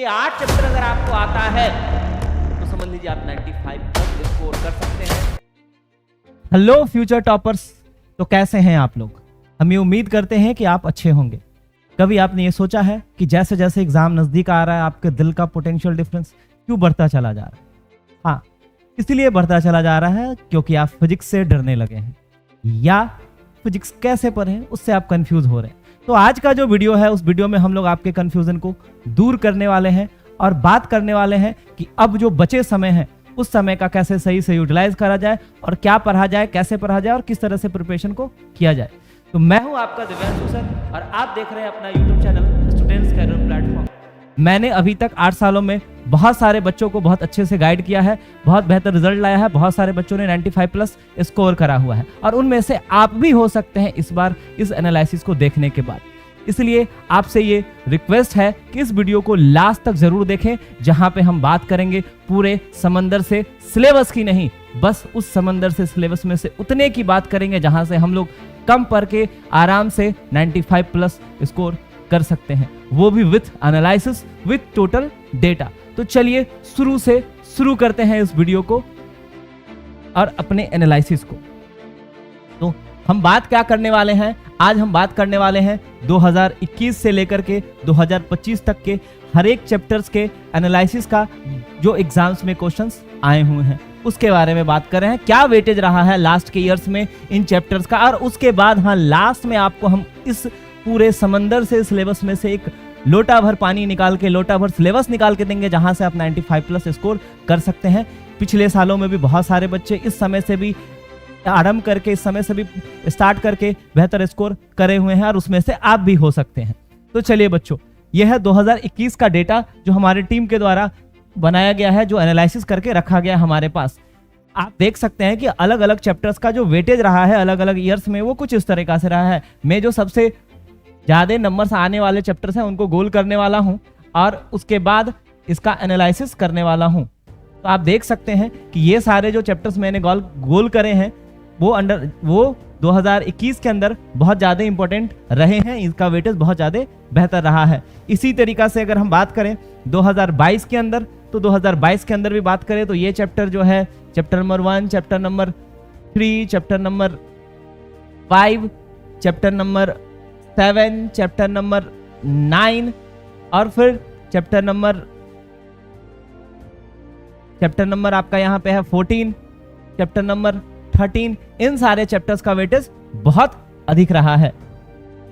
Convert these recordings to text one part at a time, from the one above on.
ये 8 चैप्टर अगर आपको आता है तो समझ लीजिए आप 95+ स्कोर कर सकते हैं। हेलो फ्यूचर टॉपर्स, तो कैसे हैं आप लोग? हम ये उम्मीद करते हैं कि आप अच्छे होंगे। कभी आपने ये सोचा है कि जैसे जैसे एग्जाम नजदीक आ रहा है आपके दिल का पोटेंशियल डिफरेंस क्यों बढ़ता चला जा रहा है? हाँ, इसलिए बढ़ता चला जा रहा है क्योंकि आप फिजिक्स से डरने लगे हैं या फिजिक्स कैसे पढ़ें उससे आप कंफ्यूज हो रहे हैं। तो आज का जो वीडियो है उस वीडियो में हम लोग आपके कंफ्यूजन को दूर करने वाले हैं और बात करने वाले हैं कि अब जो बचे समय है उस समय का कैसे सही से यूटिलाइज करा जाए और क्या पढ़ा जाए, कैसे पढ़ा जाए और किस तरह से प्रिपरेशन को किया जाए। तो मैं हूं आपका दिव्यांशु सर और आप देख रहे हैं अपना YouTube channel students career platform. मैंने अभी तक 8 सालों में बहुत सारे बच्चों को बहुत अच्छे से गाइड किया है, बहुत बेहतर रिजल्ट लाया है, बहुत सारे बच्चों ने 95+ स्कोर करा हुआ है और उनमें से आप भी हो सकते हैं इस बार इस एनालिसिस को देखने के बाद। इसलिए आपसे ये रिक्वेस्ट है कि इस वीडियो को लास्ट तक जरूर देखें, जहां पे हम बात करेंगे पूरे समंदर से सिलेबस की नहीं, बस उस समंदर से सिलेबस में से उतने की बात करेंगे जहां से हम लोग कम पढ़ के आराम से 95+ स्कोर कर सकते हैं, वो भी with analysis with total data. तो चलिए शुरू से शुरू करते हैं इस वीडियो को और अपने एनालिसिस को। तो हम बात क्या करने वाले हैं? आज हम बात करने वाले हैं 2021 से लेकर के 2025 तक के हर एक चैप्टर्स के एनालिसिस का, जो एग्जाम्स में क्वेश्चंस आए हुए हैं उसके बारे में बात कर रहे हैं। क्या वेटेज रहा है लास्ट के ईयर्स में इन चैप्टर्स का, और उसके बाद हाँ लास्ट में आपको हम इस पूरे समंदर से सिलेबस में से एक लोटा भर पानी निकाल के, लोटा भर सिलेबस निकाल के देंगे जहां से आप 95+ स्कोर कर सकते हैं। पिछले सालों में भी बहुत सारे बच्चे इस समय से भी आरंभ करके, इस समय से भी स्टार्ट करके बेहतर स्कोर करे हुए हैं और उसमें से आप भी हो सकते हैं। तो चलिए बच्चों, यह है 2021 का डेटा जो हमारे टीम के द्वारा बनाया गया है, जो एनालिसिस करके रखा गया हमारे पास। आप देख सकते हैं कि अलग अलग चैप्टर्स का जो वेटेज रहा है अलग अलग ईयर्स में वो कुछ इस तरीका से रहा है। मैं जो सबसे ज्यादा नंबर्स आने वाले चैप्टर्स हैं उनको गोल करने वाला हूं और उसके बाद इसका एनालिसिस करने वाला हूं। तो आप देख सकते हैं कि ये सारे जो चैप्टर्स मैंने गोल करे हैं वो 2021 के अंदर बहुत ज्यादा इंपॉर्टेंट रहे हैं, इसका वेटेज बहुत ज्यादा बेहतर रहा है। इसी तरीका से अगर हम बात करें 2022 के अंदर, तो 2022 के अंदर भी बात करें तो ये चैप्टर जो है chapter number 1, chapter number 3, chapter number 5, chapter number 7, chapter number 9 और फिर चैप्टर नंबर आपका यहाँ पे है 14, चैप्टर नंबर 13। इन सारे चैप्टर्स का वेटेज बहुत अधिक रहा है।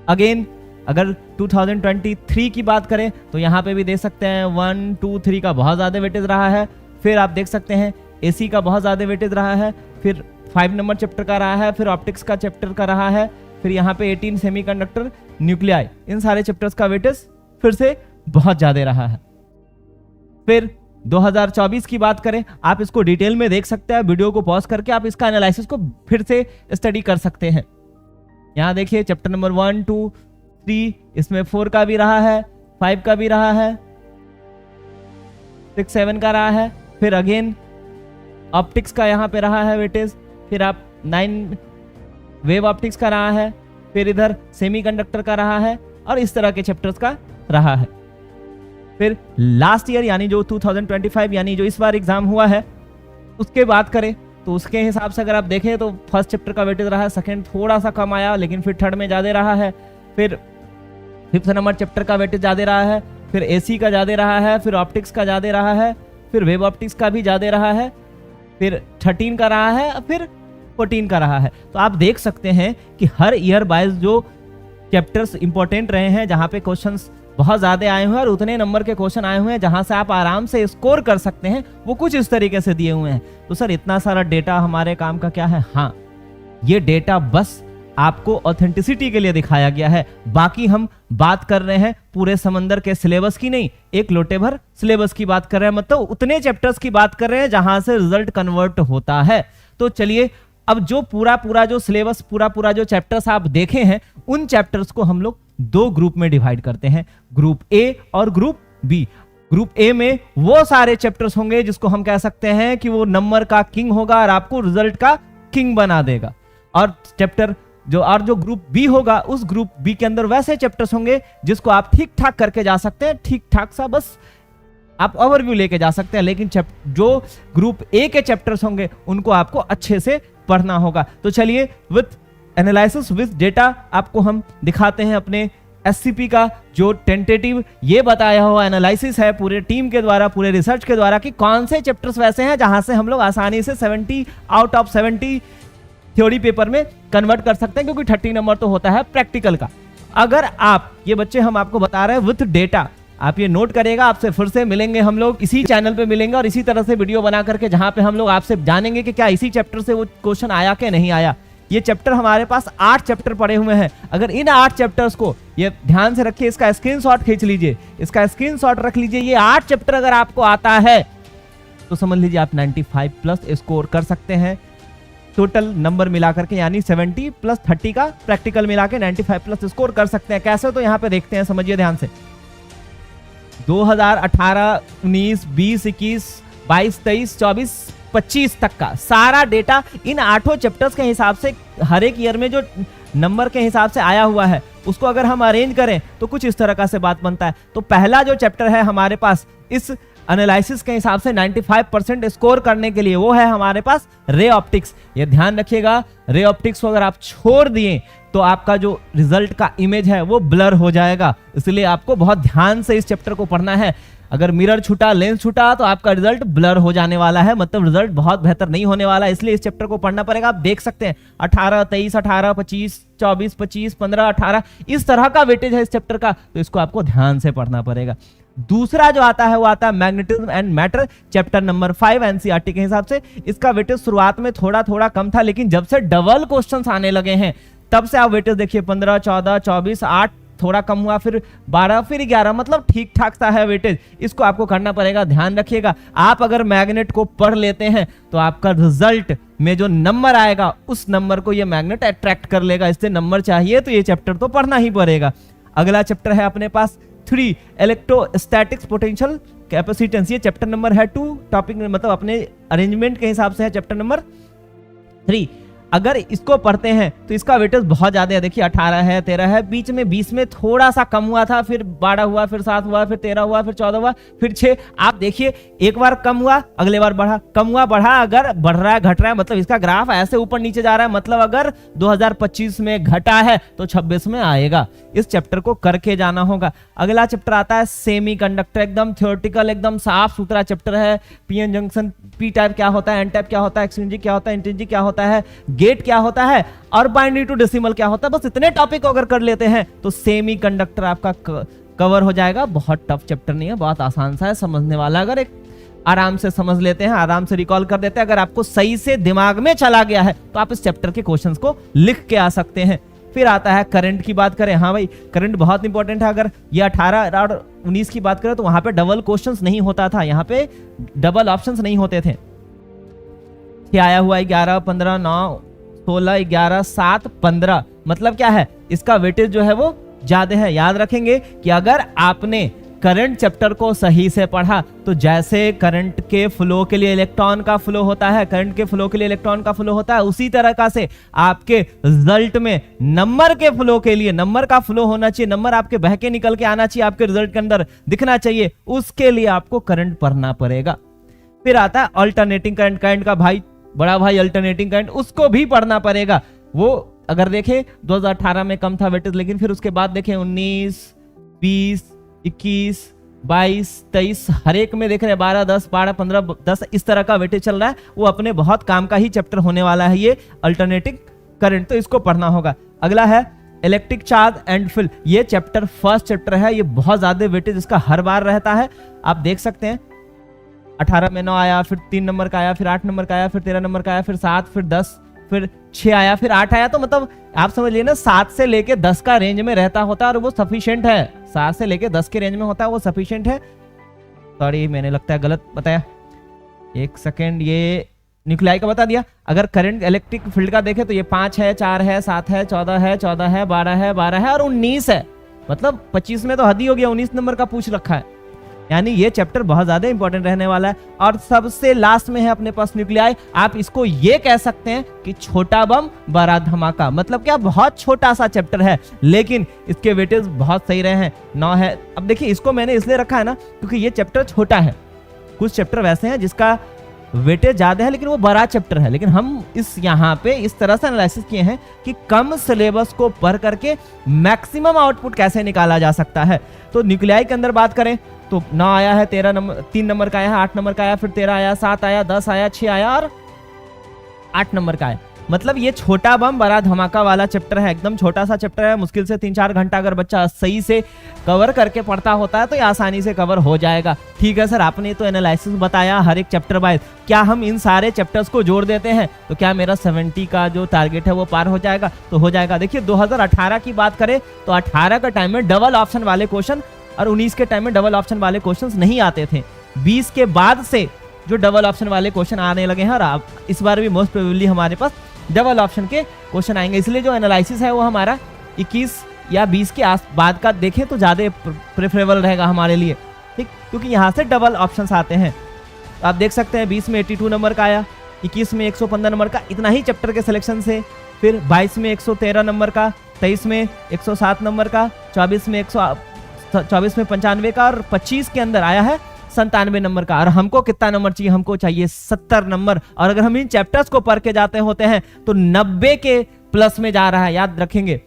अगेन अगर 2023 की बात करें तो यहाँ पे भी देख सकते हैं 1, 2, 3 का बहुत ज्यादा वेटेज रहा है। फिर आप देख सकते हैं एसी का बहुत ज्यादा वेटेज रहा है, फिर 5 नंबर चैप्टर का रहा है, फिर ऑप्टिक्स का चैप्टर का रहा है, फिर यहाँ पे 18 सेमीकंडक्टर न्यूक्लियाई। इन सारे चैप्टर्स का वेटेज फिर से बहुत ज्यादा रहा है। फिर 2024 की बात करें, आप इसको डिटेल में देख सकते हैं, वीडियो को पॉज करके आप इसका एनालिसिस को फिर से स्टडी कर सकते हैं। यहाँ देखिए चैप्टर नंबर 1, 2, 3, इसमें 4 का भी रहा है, 5 का भी रहा है, 6, 7 का रहा है, फिर अगेन ऑप्टिक्स का यहाँ पे रहा है वेटेज, फिर आप 9 वेव ऑप्टिक्स का रहा है, फिर इधर सेमीकंडक्टर का रहा है और इस तरह के चैप्टर्स का रहा है। फिर लास्ट ईयर यानी जो 2025 यानी जो इस बार एग्जाम हुआ है उसके बात करें तो उसके हिसाब से अगर आप देखें तो फर्स्ट चैप्टर का वेटेज रहा है, सेकंड थोड़ा सा कम आया लेकिन फिर थर्ड में ज्यादा रहा है, फिर 5th नंबर चैप्टर का वेटेज ज्यादा रहा है, फिर एसी का ज्यादा रहा है, फिर ऑप्टिक्स का ज्यादा रहा है, फिर वेव ऑप्टिक्स का भी ज्यादा रहा है, फिर 13 का रहा है, फिर 14 का रहा है। तो आप देख सकते हैं कि हर ईयर वाइज जो चैप्टर्स इंपॉर्टेंट रहे हैं, जहां पे क्वेश्चंस बहुत ज्यादा आए हुए हैं और उतने नंबर के क्वेश्चन आए हुए हैं जहां से आप आराम से स्कोर कर सकते हैं, वो कुछ इस तरीके से दिए हुए हैं। तो सर इतना सारा डेटा हमारे काम का क्या है? हाँ, ये डेटा बस आपको ऑथेंटिसिटी के लिए दिखाया गया है। बाकी हम बात कर रहे हैं पूरे समंदर के सिलेबस की नहीं, एक लोटे भर सिलेबस की बात कर रहे हैं, मतलब उतने चैप्टर्स की बात कर रहे हैं जहां से रिजल्ट कन्वर्ट होता है। तो चलिए अब जो पूरा जो सिलेबस, पूरा जो चैप्टर्स आप देखे हैं उन चैप्टर्स को हम लोग 2 ग्रुप में डिवाइड करते हैं, ग्रुप ए और ग्रुप बी। ग्रुप ए में वो सारे चैप्टर्स होंगे जिसको हम कह सकते हैं कि वो नंबर का किंग होगा और आपको रिजल्ट का किंग बना देगा। और जो ग्रुप बी होगा उस ग्रुप बी के अंदर वैसे चैप्टर्स होंगे जिसको आप ठीक ठाक करके जा सकते हैं, ठीक ठाक सा बस आप ओवरव्यू लेके जा सकते हैं, लेकिन जो ग्रुप ए के चैप्टर्स होंगे उनको आपको अच्छे से पढ़ना होगा। तो चलिए विथ एनालिसिस विथ डेटा आपको हम दिखाते हैं अपने एससीपी का जो टेंटेटिव ये बताया हुआ एनालिसिस है पूरे टीम के द्वारा, पूरे रिसर्च के द्वारा, कि कौन से चैप्टर्स वैसे हैं जहां से हम लोग आसानी से 70 आउट ऑफ 70 थ्योरी पेपर में कन्वर्ट कर सकते हैं, क्योंकि 30 नंबर तो होता है प्रैक्टिकल का। अगर आप ये बच्चे हम आपको बता रहे हैं विथ डेटा, आप ये नोट करिएगा। आपसे फिर से मिलेंगे हम लोग, इसी चैनल पे मिलेंगे और इसी तरह से वीडियो बना करके, जहां पे हम लोग आपसे जानेंगे कि क्या इसी चैप्टर से वो क्वेश्चन आया कि नहीं आया। ये चैप्टर हमारे पास 8 चैप्टर पड़े हुए हैं। अगर इन 8 चैप्टर्स को, ये ध्यान से रखिए, इसका स्क्रीनशॉट खींच लीजिए, इसका स्क्रीनशॉट रख लीजिए। ये 8 चैप्टर अगर आपको आता है तो समझ लीजिए आप 95 प्लस स्कोर कर सकते हैं टोटल नंबर मिला करके, यानी 70 प्लस 30 का प्रैक्टिकल मिला के 95 प्लस स्कोर कर सकते हैं। कैसे? तो यहाँ पे देखते हैं, समझिए ध्यान से। 2018, 19, 20, 21, 22, 23, 24, 25 तक का सारा डेटा इन 8 चैप्टर्स के हिसाब से हर एक ईयर में जो नंबर के हिसाब से आया हुआ है उसको अगर हम अरेंज करें तो कुछ इस तरह का से बात बनता है। तो पहला जो चैप्टर है हमारे पास इस एनालिसिस के हिसाब से 95% स्कोर करने के लिए, वो है हमारे पास रे ऑप्टिक्स। ये ध्यान रखिएगा, रे ऑप्टिक्स को अगर आप छोड़ दिए तो आपका जो रिजल्ट का इमेज है वो ब्लर हो जाएगा, इसलिए आपको बहुत ध्यान से इस चैप्टर को पढ़ना है। अगर मिरर छूटा, लेंस छूटा तो आपका रिजल्ट ब्लर हो जाने वाला है, मतलब रिजल्ट बहुत बेहतर नहीं होने वाला है, इसलिए इस चैप्टर को पढ़ना पड़ेगा। आप देख सकते हैं 18, 23, 18, 25, 24, 25, 15, 18 इस तरह का वेटेज है इस चैप्टर का, तो इसको आपको ध्यान से पढ़ना पड़ेगा। दूसरा जो आता है वो आता है magnetism and matter, chapter number 5 NCERT के हिसाब से। इसका वेटेज शुरुआत में थोड़ा थोड़ा कम था, लेकिन जब से डबल क्वेश्चंस आने लगे हैं तब से आप वेटेज देखिए 15, 14, 24, 8 थोड़ा कम हुआ, फिर 12, फिर 11, मतलब ठीक ठाक सा है वेटेज। इसको आपको करना पड़ेगा, ध्यान रखिएगा। आप अगर मैग्नेट को पढ़ लेते हैं तो आपका रिजल्ट में जो नंबर आएगा उस नंबर को ये मैग्नेट अट्रैक्ट कर लेगा, इससे नंबर चाहिए तो ये चैप्टर तो पढ़ना ही पड़ेगा। अगला चैप्टर है अपने पास 3 इलेक्ट्रोस्टैटिक्स पोटेंशियल कैपेसिटेंस। ये चैप्टर नंबर है 2, टॉपिक मतलब अपने अरेंजमेंट के हिसाब से है चैप्टर नंबर 3। अगर इसको पढ़ते हैं तो इसका वेटेज बहुत ज्यादा है, देखिए 18 है, 13 है, बीच में 20 में थोड़ा सा कम हुआ था, फिर 12 हुआ, फिर 7 हुआ, फिर 13 हुआ, फिर 14 हुआ, फिर 6। आप देखिए एक बार कम हुआ, अगले बार बढ़ा, कम हुआ, बढ़ा। अगर बढ़ रहा है, घट रहा है, मतलब इसका ग्राफ ऐसे ऊपर नीचे जा रहा है, मतलब अगर 2025 में घटा है तो 26 में आएगा। इस चैप्टर को करके जाना होगा। अगला चैप्टर आता है सेमीकंडक्टर, एकदम थ्योरेटिकल, एकदम साफ सुथरा चैप्टर है। पीएन जंक्शन, पी टाइप क्या होता है, एन टाइप क्या होता है, एक्सट्रिंसिक क्या होता है, इंट्रिंसिक क्या होता है, गेट क्या होता है और बाइनरी टू डेसिमल क्या होता है। बस इतने टॉपिक अगर कर लेते हैं तो सेमीकंडक्टर आपका कवर हो जाएगा। बहुत टफ चैप्टर नहीं है, बहुत आसान सा है, समझने वाला। अगर एक आराम से समझ लेते हैं, आराम से रिकॉल कर देते हैं, अगर आपको सही से दिमाग में चला गया है तो आप इस चैप्टर के क्वेश्चंस को लिख के आ सकते हैं। फिर आता है करंट की बात करें। हाँ भाई, करंट बहुत इंपॉर्टेंट है। अगर ये 18 और 19 की बात करें तो वहां पे डबल क्वेश्चंस नहीं होता था, यहाँ पे डबल ऑप्शंस नहीं होते थे। क्या आया हुआ 11, 15, 9, 16, 11, 7, 15, मतलब क्या है, इसका वेटेज जो है वो ज्यादा है। याद रखेंगे कि अगर आपने करंट चैप्टर को सही से पढ़ा तो जैसे करंट के फ्लो के लिए इलेक्ट्रॉन का फ्लो होता है, करंट के फ्लो के लिए इलेक्ट्रॉन का फ्लो होता है, उसी तरह का से आपके रिजल्ट में नंबर के फ्लो के लिए नंबर का फ्लो होना चाहिए। नंबर आपके बह के निकल के आना चाहिए, आपके रिजल्ट के अंदर दिखना चाहिए, उसके लिए आपको करंट पढ़ना पड़ेगा। फिर आता है अल्टरनेटिंग करंट, करंट का भाई, बड़ा भाई अल्टरनेटिंग करंट, उसको भी पढ़ना पड़ेगा। वो अगर देखें 2018 में कम था वेटेज, लेकिन फिर उसके बाद देखें 19, 20, 21, 22, 23 हर एक में देख रहे हैं 12, 10, 12, 15, 10 इस तरह का वेटेज चल रहा है। वो अपने बहुत काम का ही चैप्टर होने वाला है ये अल्टरनेटिंग करंट, तो इसको पढ़ना होगा। अगला है इलेक्ट्रिक चार्ज एंड फील्ड। ये चैप्टर फर्स्ट चैप्टर है, ये बहुत ज्यादा वेटेज इसका हर बार रहता है। आप देख सकते हैं 18 में 9 आया, फिर 3 नंबर का आया, फिर 8 नंबर का आया, फिर 13 नंबर का आया, फिर 7, फिर 10, फिर 6 आया, फिर 8 आया। तो मतलब आप समझ लिए ना, 7 से लेके 10 का रेंज में रहता होता है और वो सफिशिएंट है। 7 से लेके 10 के रेंज में होता है, वो सफिशिएंट है। सॉरी, मैंने लगता है गलत बताया, एक सेकेंड, ये न्यूक्लियाई का बता दिया। अगर करंट इलेक्ट्रिक फील्ड का देखे तो ये 5 है, 4 है, 7 है, 14 है, 14 है, 12 है, 12 है और 19 है। मतलब 25 में तो हद ही हो गया, 19 नंबर का पूछ रखा है। यानी ये चैप्टर बहुत ज्यादा इंपॉर्टेंट रहने वाला है। और सबसे लास्ट में है अपने पास न्यूक्लियाई। आप इसको ये कह सकते हैं कि छोटा बम बड़ा धमाका, मतलब क्या बहुत छोटा सा चैप्टर है लेकिन इसके वेटेज बहुत सही रहे हैं, 9 है। अब देखिए इसको मैंने इसलिए रखा है ना क्योंकि ये चैप्टर छोटा है। कुछ चैप्टर वैसे हैं जिसका वेटेज ज्यादा है लेकिन वो बड़ा चैप्टर है, लेकिन हम इस यहाँ पे इस तरह से एनालिसिस किए हैं कि कम सिलेबस को पढ़ करके मैक्सिमम आउटपुट कैसे निकाला जा सकता है। तो न्यूक्लियाई के अंदर बात करें तो 9 आया है, 13 नंबर 3 नंबर का आया है, 8 नंबर का आया, फिर 13 आया, 7 आया, 10 आया, 6 आया और 8 नंबर का आया। मतलब ये छोटा बम बड़ा धमाका वाला चैप्टर है, एकदम छोटा सा चैप्टर है। मुश्किल से 3-4 घंटा अगर बच्चा सही से कवर करके पढ़ता होता है तो ये आसानी से कवर हो जाएगा। ठीक है सर, आपने तो एनालिसिस बताया हर एक चैप्टर वाइज, क्या हम इन सारे चैप्टर्स को जोड़ देते हैं तो क्या मेरा 70 का जो टारगेट है वो पार हो जाएगा? तो हो जाएगा। देखिए 2018 की बात करें तो 18 का टाइम में डबल ऑप्शन वाले क्वेश्चन और 19 के टाइम में डबल ऑप्शन वाले क्वेश्चंस नहीं आते थे। 20 के बाद से जो डबल ऑप्शन वाले क्वेश्चन आने लगे हैं और आप इस बार भी मोस्ट प्रोबेबली हमारे पास डबल ऑप्शन के क्वेश्चन आएंगे। इसलिए जो एनालिसिस है वो हमारा 21 या 20 के बाद का देखें तो ज्यादा प्रेफरेबल रहेगा हमारे लिए, ठीक, क्योंकि यहाँ से डबल ऑप्शंस आते हैं। तो आप देख सकते हैं 20 में 82 नंबर का आया, 21 में 115 नंबर का, इतना ही चैप्टर के सिलेक्शन से। फिर 22 में 113 नंबर का, 23 में 107 नंबर का, 24 में 95 का और 25 के अंदर आया है 97 नंबर का। और हमको कितना नंबर चाहिए? हमको चाहिए 70 नंबर। और अगर हम इन चैप्टर्स को पढ़ के जाते होते हैं तो 90 के प्लस में जा रहा है, याद रखेंगे।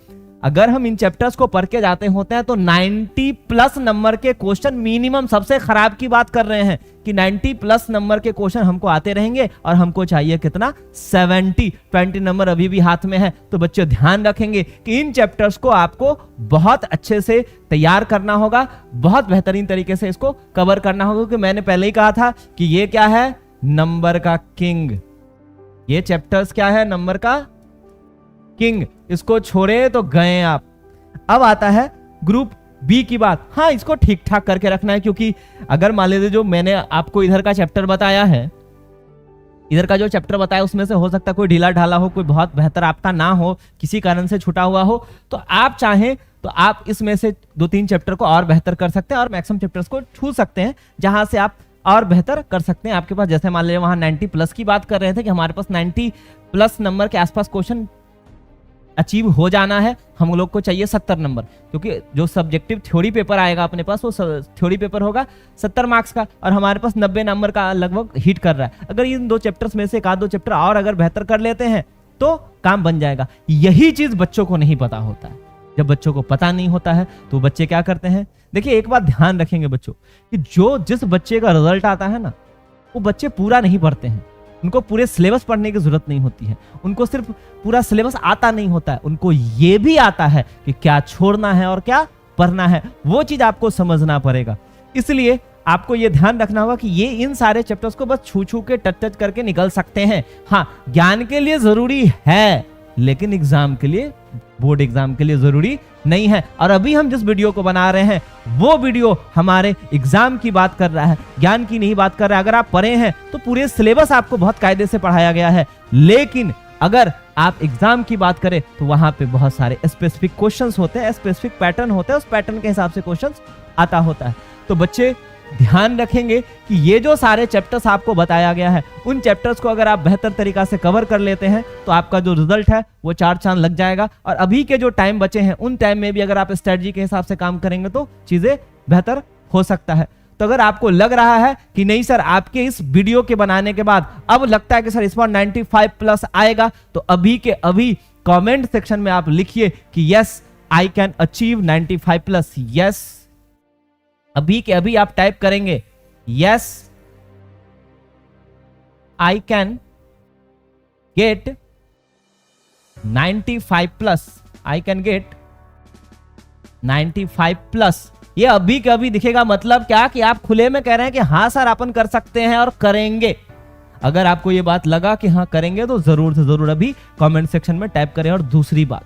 अगर हम इन चैप्टर्स को पढ़ के जाते होते हैं तो 90 प्लस नंबर के क्वेश्चन मिनिमम, सबसे खराब की बात कर रहे हैं कि 90 प्लस नंबर के क्वेश्चन हमको आते रहेंगे और हमको चाहिए कितना? 20 नंबर अभी भी हाथ में है। तो बच्चों ध्यान रखेंगे कि इन चैप्टर्स को आपको बहुत अच्छे से तैयार करना होगा, बहुत बेहतरीन तरीके से इसको कवर करना होगा, क्योंकि मैंने पहले ही कहा था कि ये क्या है? नंबर का किंग। ये चैप्टर्स क्या है? नंबर का किंग। इसको छोड़े तो गए आप। अब आता है ग्रुप बी की बात। हाँ, इसको ठीक ठाक करके रखना है, क्योंकि अगर मान लीजिए जो मैंने आपको इधर का चैप्टर बताया है, इधर का जो चैप्टर बताया उसमें से हो सकता है कोई ढीला ढाला हो, कोई बहुत बेहतर आपका ना हो, किसी कारण से छूटा हुआ हो, तो आप चाहें तो आप इसमें से 2-3 चैप्टर को और बेहतर कर सकते हैं और मैक्सिमम चैप्टर्स को छू सकते हैं जहां से आप और बेहतर कर सकते हैं। आपके पास जैसे मान लीजिए वहां 90 प्लस की बात कर रहे थे कि हमारे पास 90 प्लस नंबर के आसपास क्वेश्चन अचीव हो जाना है, हम लोग को चाहिए 70 नंबर, क्योंकि जो सब्जेक्टिव थ्योरी पेपर आएगा अपने पास वो थ्योरी पेपर होगा 70 मार्क्स का और हमारे पास 90 नंबर का लगभग हिट कर रहा है। अगर इन 2 चैप्टर्स में से एक आध 2 चैप्टर और अगर बेहतर कर लेते हैं तो काम बन जाएगा। यही चीज बच्चों को नहीं पता होता है। जब बच्चों को पता नहीं होता है तो बच्चे क्या करते हैं? देखिए एक बात ध्यान रखेंगे बच्चों कि जिस बच्चे का रिजल्ट आता है ना, वो बच्चे पूरा नहीं पढ़ते हैं। उनको पूरे सिलेबस पढ़ने की जरूरत नहीं होती है, उनको सिर्फ पूरा सिलेबस आता नहीं होता है, उनको ये भी आता है कि क्या छोड़ना है और क्या पढ़ना है। वो चीज आपको समझना पड़ेगा। इसलिए आपको ये ध्यान रखना होगा कि ये इन सारे चैप्टर्स को बस छू छू के टच करके निकल सकते हैं। हाँ, ज्ञान के लिए जरूरी है, लेकिन एग्जाम के लिए, बोर्ड एग्जाम के लिए जरूरी नहीं है। और अभी हम जिस वीडियो को बना रहे हैं वो वीडियो हमारे एग्जाम की बात कर रहा है, ज्ञान की नहीं बात कर रहा है। अगर आप पढ़े हैं तो पूरे सिलेबस आपको बहुत कायदे से पढ़ाया गया है, लेकिन अगर आप एग्जाम की बात करें तो वहां पे बहुत सारे स्पेसिफिक क्वेश्चंस होते हैं, स्पेसिफिक पैटर्न होते हैं, उस पैटर्न के हिसाब से क्वेश्चंस आता होता है। तो बच्चे ध्यान रखेंगे कि ये जो सारे चैप्टर्स आपको बताया गया है, उन चैप्टर्स को अगर आप बेहतर तरीका से कवर कर लेते हैं तो आपका जो रिजल्ट है वो 4 चांद लग जाएगा। और अभी के जो टाइम बचे हैं उन टाइम में भी अगर आप स्ट्रेटजी के हिसाब से काम करेंगे तो चीजें बेहतर हो सकता है। तो अगर आपको लग रहा है कि नहीं सर, आपके इस वीडियो के बनाने के बाद अब लगता है कि सर इस बार 95 प्लस आएगा, तो अभी के अभी कमेंट सेक्शन में आप लिखिए कि yes I can achieve 95 plus. Yes, अभी के अभी आप टाइप करेंगे yes I can get 95 plus, I can get 95 plus. ये अभी के अभी दिखेगा, मतलब क्या कि आप खुले में कह रहे हैं कि हाँ सर अपन कर सकते हैं और करेंगे। अगर आपको ये बात लगा कि हाँ करेंगे तो जरूर से जरूर अभी कमेंट सेक्शन में टाइप करें। और दूसरी बात,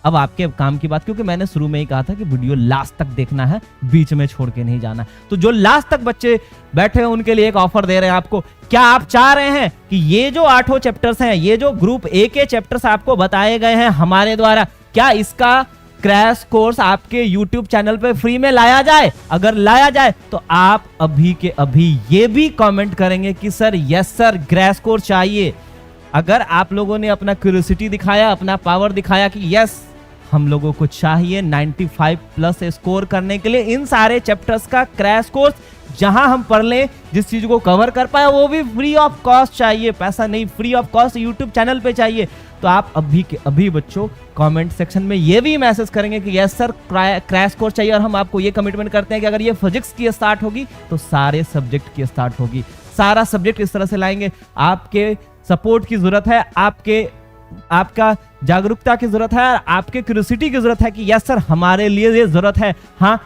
अब आपके काम की बात, क्योंकि मैंने शुरू में ही कहा था कि वीडियो लास्ट तक देखना है, बीच में छोड़ के नहीं जाना। तो जो लास्ट तक बच्चे बैठे हैं उनके लिए एक ऑफर दे रहे हैं आपको। क्या आप चाह रहे हैं कि ये जो 8 चैप्टर्स हैं, ये जो ग्रुप ए के चैप्टर्स आपको बताए गए हैं हमारे द्वारा, क्या इसका क्रैश कोर्स आपके YouTube चैनल पे फ्री में लाया जाए? अगर लाया जाए तो आप अभी के अभी ये भी कमेंट करेंगे कि sir yes sir crash course चाहिए। अगर आप लोगों ने अपना क्यूरियोसिटी दिखाया, अपना पावर दिखाया कि यस हम लोगों को चाहिए 95 प्लस स्कोर करने के लिए इन सारे चैप्टर्स का क्रैश कोर्स, जहां हम पढ़ लें, जिस चीज को कवर कर पाए वो भी फ्री ऑफ कॉस्ट चाहिए, पैसा नहीं, free of cost YouTube channel पे चाहिए, तो आप अभी के अभी बच्चों कमेंट सेक्शन में ये भी मैसेज करेंगे कि यस सर क्रैश कोर्स चाहिए। और हम आपको ये कमिटमेंट करते हैं कि अगर ये फिजिक्स की स्टार्ट होगी तो सारे सब्जेक्ट की स्टार्ट होगी, सारा सब्जेक्ट इस तरह से लाएंगे। आपके सपोर्ट की जरूरत है, आपका जागरूकता की जरूरत है, आपके क्यूरियोसिटी की जरूरत है कि यस सर हमारे लिए ये जरूरत है। हाँ,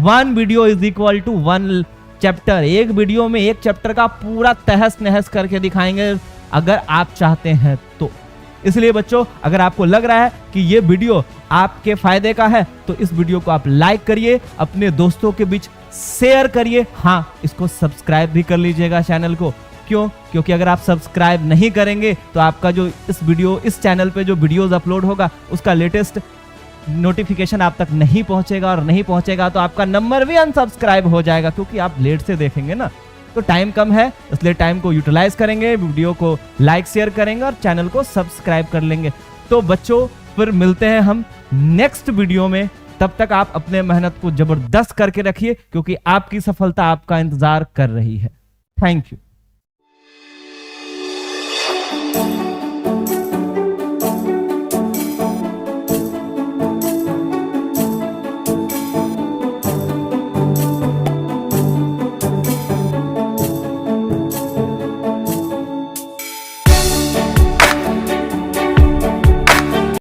1 video is equal to 1 chapter. एक वीडियो में एक चैप्टर का पूरा तहस नहस करके दिखाएंगे अगर आप चाहते हैं तो। इसलिए बच्चों, अगर आपको लग रहा है कि ये वीडियो आपके फायदे का है तो इस वीडियो को आप लाइक करिए, अपने दोस्तों के बीच शेयर करिए। हाँ, इसको सब्सक्राइब भी कर लीजिएगा चैनल को। क्यों? क्योंकि अगर आप सब्सक्राइब नहीं करेंगे तो आपका जो इस चैनल पे जो वीडियोस अपलोड होगा उसका लेटेस्ट नोटिफिकेशन आप तक नहीं पहुंचेगा, और नहीं पहुंचेगा तो आपका नंबर भी अनसब्सक्राइब हो जाएगा, क्योंकि आप लेट से देखेंगे ना। तो टाइम कम है, इसलिए टाइम को यूटिलाइज करेंगे, वीडियो को लाइक शेयर करेंगे और चैनल को सब्सक्राइब कर लेंगे। तो बच्चों, फिर मिलते हैं हम नेक्स्ट वीडियो में। तब तक आप अपने मेहनत को जबरदस्त करके रखिए, क्योंकि आपकी सफलता आपका इंतजार कर रही है। Thank you.